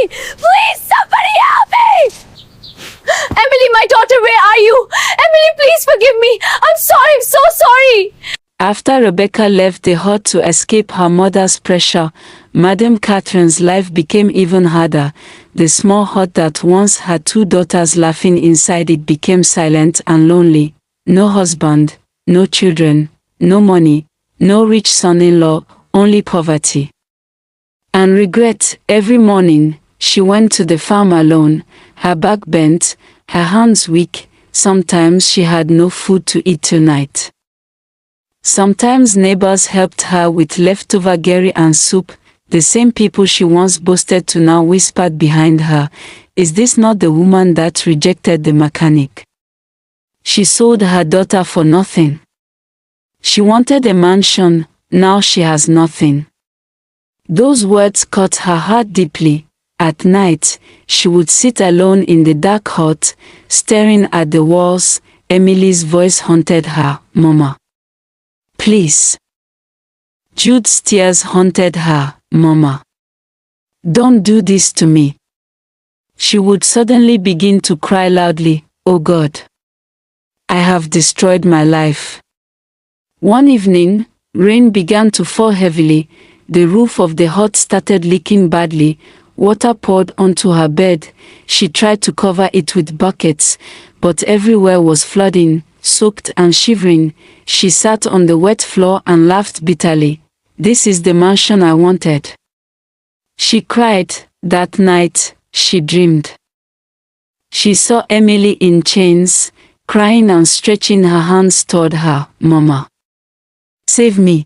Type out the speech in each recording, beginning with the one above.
me! Please, somebody help me! Emily, my daughter, where are you? Emily, please forgive me. I'm sorry, I'm so sorry. After Rebecca left the hut to escape her mother's pressure, Madame Catherine's life became even harder. The small hut that once had 2 daughters laughing inside it became silent and lonely. No husband, no children, no money, no rich son-in-law, only poverty. And regret. Every morning, she went to the farm alone, her back bent, her hands weak. Sometimes she had no food to eat till night. Sometimes neighbors helped her with leftover gari and soup. The same people she once boasted to now whispered behind her, "Is this not the woman that rejected the mechanic? She sold her daughter for nothing. She wanted a mansion, now she has nothing." Those words cut her heart deeply. At night, she would sit alone in the dark hut, staring at the walls. Emily's voice haunted her, "Mama, please." Jude's tears haunted her, "Mama, don't do this to me." She would suddenly begin to cry loudly, "Oh God, I have destroyed my life." One evening, rain began to fall heavily. The roof of the hut started leaking badly. Water poured onto her bed. She tried to cover it with buckets, but everywhere was flooding. Soaked and shivering, she sat on the wet floor and laughed bitterly. "This is the mansion I wanted." She cried. That night, she dreamed. She saw Emily in chains, crying and stretching her hands toward her. "Mama, save me."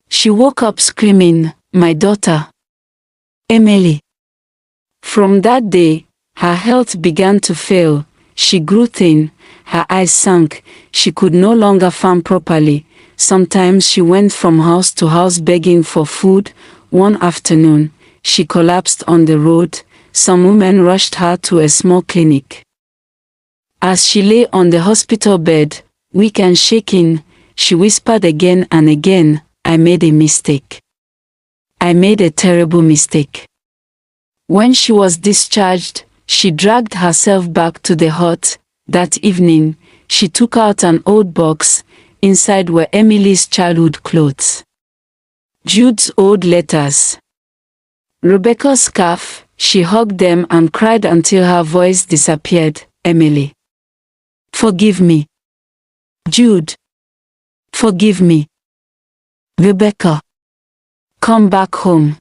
She woke up screaming, "My daughter, Emily." From that day, her health began to fail. She grew thin, her eyes sank, she could no longer farm properly. Sometimes she went from house to house begging for food. One afternoon, she collapsed on the road. Some women rushed her to a small clinic. As she lay on the hospital bed, weak and shaking, she whispered again and again, "I made a mistake. I made a terrible mistake." When she was discharged, she dragged herself back to the hut. That evening, she took out an old box. Inside were Emily's childhood clothes, Jude's old letters, Rebecca's scarf. She hugged them and cried until her voice disappeared. "Emily, forgive me. Jude, forgive me. Rebecca, come back home."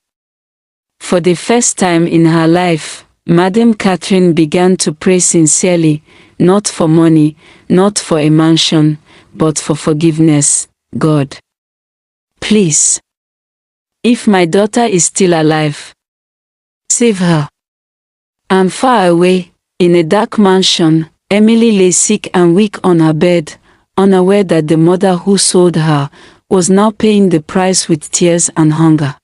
For the first time in her life, Madame Katherine began to pray sincerely, not for money, not for a mansion, but for forgiveness. "God, please, if my daughter is still alive, save her." And far away, in a dark mansion, Emily lay sick and weak on her bed, unaware that the mother who sold her was now paying the price with tears and hunger.